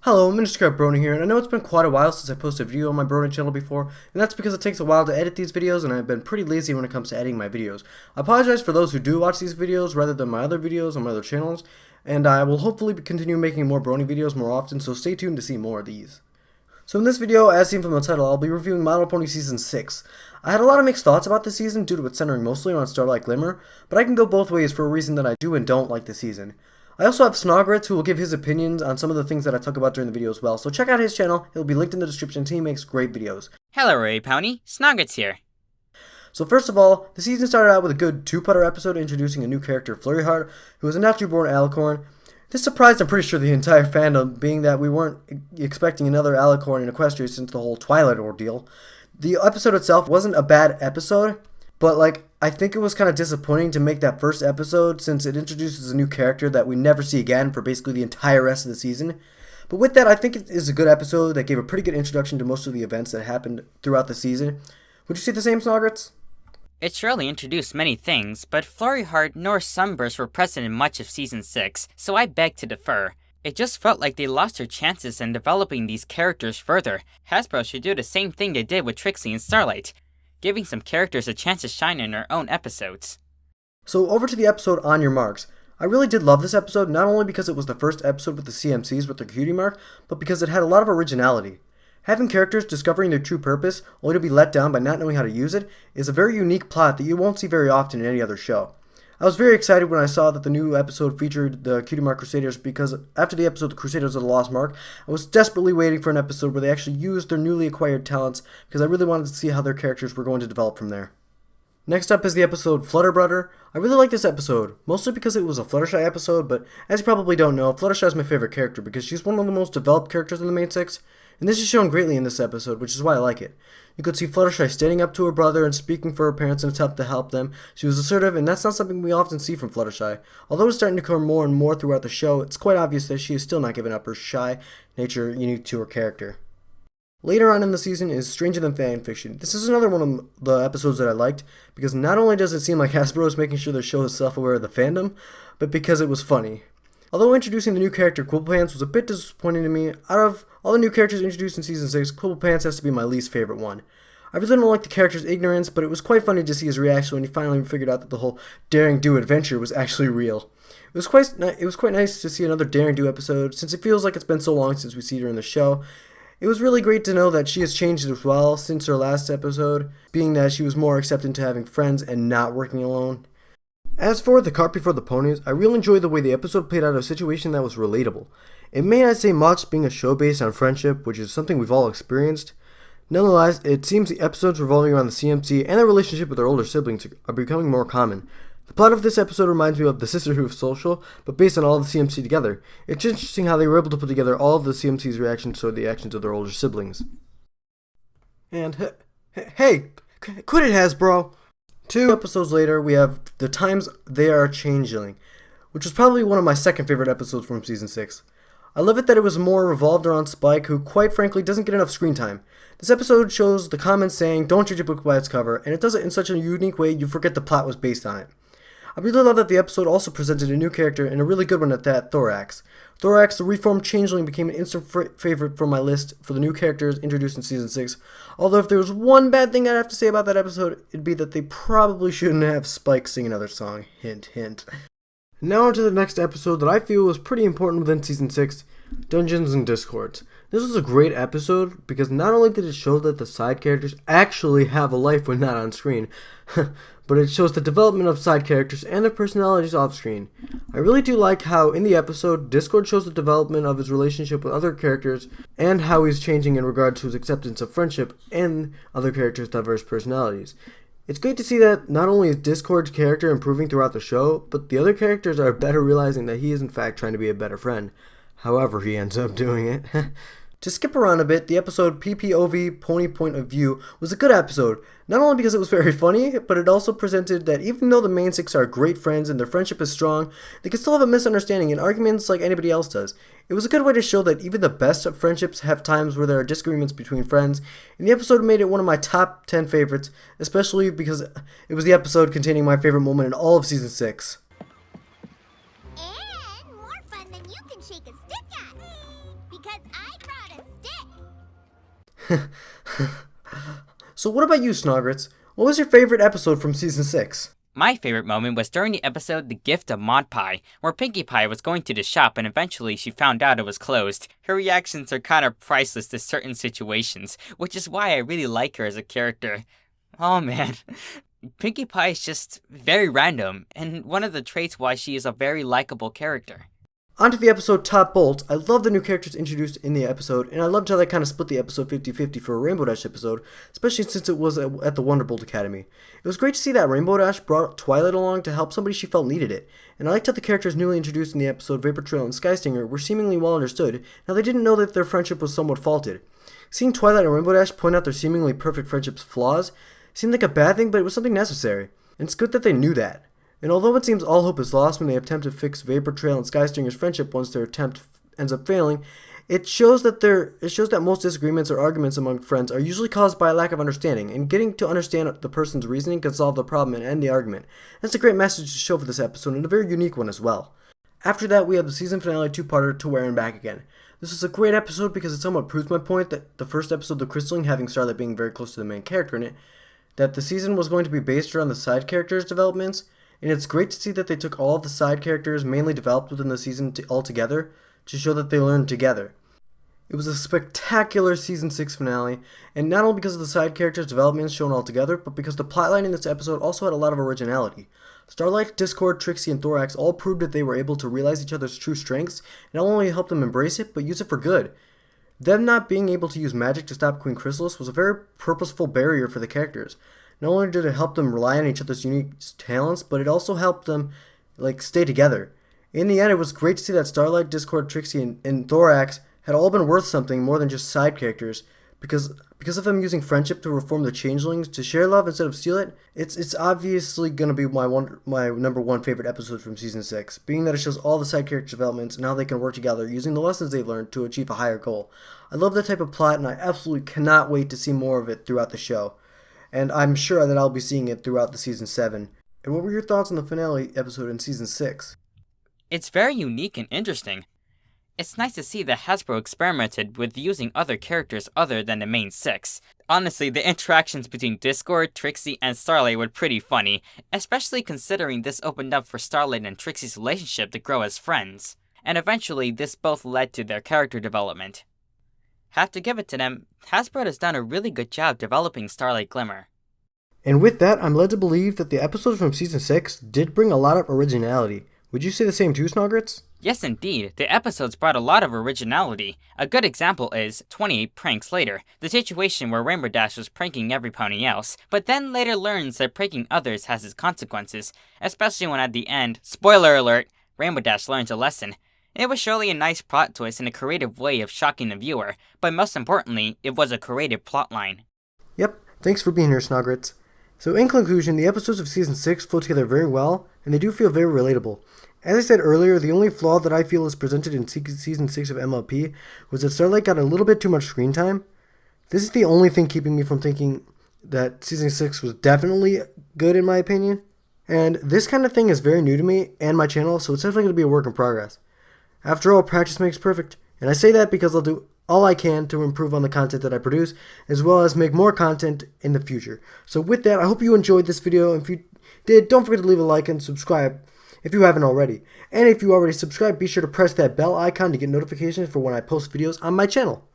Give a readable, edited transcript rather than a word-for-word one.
Hello, Mr. Brony here, and I know it's been quite a while since I posted a video on my Brony channel before, and that's because it takes a while to edit these videos, and I've been pretty lazy when it comes to editing my videos. I apologize for those who do watch these videos rather than my other videos on my other channels, and I will hopefully continue making more Brony videos more often, so stay tuned to see more of these. So in this video, as seen from the title, I'll be reviewing My Little Pony Season 6. I had a lot of mixed thoughts about this season due to it centering mostly on Starlight Glimmer, but I can go both ways for a reason that I do and don't like the season. I also have Snogwritts, who will give his opinions on some of the things that I talk about during the video as well, so check out his channel. It'll be linked in the description. He makes great videos. Hello, Ray Pony. Snogwritts here. So first of all, the season started out with a good two-putter episode introducing a new character, Flurryheart, who was a naturally born alicorn. This surprised, I'm pretty sure, the entire fandom, being that we weren't expecting another alicorn in Equestria since the whole Twilight ordeal. The episode itself wasn't a bad episode, but I think it was kind of disappointing to make that first episode since it introduces a new character that we never see again for basically the entire rest of the season. But with that, I think it is a good episode that gave a pretty good introduction to most of the events that happened throughout the season. Would you say the same, Snogwritts? It surely introduced many things, but Flurryheart nor Sunburst were present in much of Season 6, so I beg to defer. It just felt like they lost their chances in developing these characters further. Hasbro should do the same thing they did with Trixie and Starlight, giving some characters a chance to shine in their own episodes. So over to the episode On Your Marks. I really did love this episode, not only because it was the first episode with the CMCs with their cutie mark, but because it had a lot of originality. Having characters discovering their true purpose, only to be let down by not knowing how to use it, is a very unique plot that you won't see very often in any other show. I was very excited when I saw that the new episode featured the Cutie Mark Crusaders because after the episode The Crusaders of the Lost Mark, I was desperately waiting for an episode where they actually used their newly acquired talents because I really wanted to see how their characters were going to develop from there. Next up is the episode Flutterbrudder. I really like this episode, mostly because it was a Fluttershy episode, but as you probably don't know, Fluttershy is my favorite character because she's one of the most developed characters in the main six, and this is shown greatly in this episode, which is why I like it. You could see Fluttershy standing up to her brother and speaking for her parents in an attempt to help them. She was assertive, and that's not something we often see from Fluttershy. Although it's starting to come more and more throughout the show, it's quite obvious that she is still not giving up her shy nature unique to her character. Later on in the season is Stranger Than Fanfiction. This is another one of the episodes that I liked, because not only does it seem like Hasbro is making sure the show is self-aware of the fandom, but because it was funny. Although introducing the new character Quibblepants was a bit disappointing to me, out of all the new characters introduced in Season 6, Quibblepants has to be my least favorite one. I really don't like the character's ignorance, but it was quite funny to see his reaction when he finally figured out that the whole daring do adventure was actually real. It was quite nice to see another daring do episode, since it feels like it's been so long since we see her in the show. It was really great to know that she has changed as well since her last episode, being that she was more accepting to having friends and not working alone. As for The Cart Before the Ponies, I really enjoyed the way the episode played out a situation that was relatable. It may not say much being a show based on friendship, which is something we've all experienced. Nonetheless, it seems the episodes revolving around the CMC and their relationship with their older siblings are becoming more common. The plot of this episode reminds me of The Sisterhood of Social, but based on all of the CMC together. It's interesting how they were able to put together all of the CMC's reactions toward the actions of their older siblings. And hey, quit it, Hasbro! 2 episodes later, we have The Times They Are Changeling, which was probably one of my second favorite episodes from Season 6. I love it that it was more revolved around Spike, who quite frankly doesn't get enough screen time. This episode shows the comment saying, "Don't judge a book by its cover," and it does it in such a unique way you forget the plot was based on it. I really love that the episode also presented a new character, and a really good one at that, Thorax. Thorax, the reformed changeling, became an instant favorite from my list for the new characters introduced in Season 6. Although if there was one bad thing I'd have to say about that episode, it'd be that they probably shouldn't have Spike sing another song. Hint, hint. Now on to the next episode that I feel was pretty important within Season 6, Dungeons and Discords. This was a great episode because not only did it show that the side characters actually have a life when not on screen, but it shows the development of side characters and their personalities off screen. I really do like how in the episode, Discord shows the development of his relationship with other characters and how he's changing in regard to his acceptance of friendship and other characters' diverse personalities. It's great to see that not only is Discord's character improving throughout the show, but the other characters are better realizing that he is in fact trying to be a better friend. However he ends up doing it. To skip around a bit, the episode PPOV Pony Point of View was a good episode, not only because it was very funny, but it also presented that even though the main six are great friends and their friendship is strong, they can still have a misunderstanding and arguments like anybody else does. It was a good way to show that even the best of friendships have times where there are disagreements between friends, and the episode made it one of my top 10 favorites, especially because it was the episode containing my favorite moment in all of Season 6. And more fun than you can shake a stick at. Because I So what about you, Snogwritts? What was your favorite episode from Season 6? My favorite moment was during the episode The Gift of Mod Pie, where Pinkie Pie was going to the shop and eventually she found out it was closed. Her reactions are kind of priceless to certain situations, which is why I really like her as a character. Oh man, Pinkie Pie is just very random, and one of the traits why she is a very likable character. On to the episode Top Bolt. I love the new characters introduced in the episode, and I loved how they kind of split the episode 50-50 for a Rainbow Dash episode, especially since it was at the Wonderbolt Academy. It was great to see that Rainbow Dash brought Twilight along to help somebody she felt needed it, and I liked how the characters newly introduced in the episode Vapor Trail and Skystinger were seemingly well understood, now they didn't know that their friendship was somewhat faulted. Seeing Twilight and Rainbow Dash point out their seemingly perfect friendship's flaws seemed like a bad thing, but it was something necessary, and it's good that they knew that. And although it seems all hope is lost when they attempt to fix Vapor Trail and Skystinger's friendship once their attempt ends up failing, it shows that most disagreements or arguments among friends are usually caused by a lack of understanding, and getting to understand the person's reasoning can solve the problem and end the argument. That's a great message to show for this episode, and a very unique one as well. After that, we have the season finale two-parter To Where and Back Again. This is a great episode because it somewhat proves my point that the first episode, The Crystalline, having Starlight being very close to the main character in it, that the season was going to be based around the side characters' developments. And it's great to see that they took all of the side characters mainly developed within the season all together to show that they learned together. It was a spectacular Season 6 finale, and not only because of the side characters' developments shown all together, but because the plotline in this episode also had a lot of originality. Starlight, Discord, Trixie, and Thorax all proved that they were able to realize each other's true strengths, and not only help them embrace it, but use it for good. Them not being able to use magic to stop Queen Chrysalis was a very purposeful barrier for the characters. Not only did it help them rely on each other's unique talents, but it also helped them stay together. In the end, it was great to see that Starlight, Discord, Trixie, and Thorax had all been worth something more than just side characters. Because of them using friendship to reform the changelings, to share love instead of steal it, it's obviously going to be my number one favorite episode from Season 6, being that it shows all the side character developments and how they can work together using the lessons they've learned to achieve a higher goal. I love that type of plot, and I absolutely cannot wait to see more of it throughout the show. And I'm sure that I'll be seeing it throughout the Season 7. And what were your thoughts on the finale episode in Season 6? It's very unique and interesting. It's nice to see that Hasbro experimented with using other characters other than the main six. Honestly, the interactions between Discord, Trixie, and Starlight were pretty funny, especially considering this opened up for Starlight and Trixie's relationship to grow as friends. And eventually, this both led to their character development. Have to give it to them, Hasbro has done a really good job developing Starlight Glimmer. And with that, I'm led to believe that the episodes from Season 6 did bring a lot of originality. Would you say the same too, Snogwritts? Yes, indeed. The episodes brought a lot of originality. A good example is 28 Pranks Later, the situation where Rainbow Dash was pranking everybody else, but then later learns that pranking others has its consequences, especially when at the end, spoiler alert, Rainbow Dash learns a lesson. It was surely a nice plot twist and a creative way of shocking the viewer, but most importantly, it was a creative plotline. Yep, thanks for being here, Snogwritts. So in conclusion, the episodes of Season 6 flow together very well, and they do feel very relatable. As I said earlier, the only flaw that I feel is presented in Season 6 of MLP was that Starlight got a little bit too much screen time. This is the only thing keeping me from thinking that Season 6 was definitely good in my opinion. And this kind of thing is very new to me and my channel, so it's definitely going to be a work in progress. After all, practice makes perfect, and I say that because I'll do all I can to improve on the content that I produce, as well as make more content in the future. So with that, I hope you enjoyed this video, and if you did, don't forget to leave a like and subscribe if you haven't already. And if you already subscribed, be sure to press that bell icon to get notifications for when I post videos on my channel.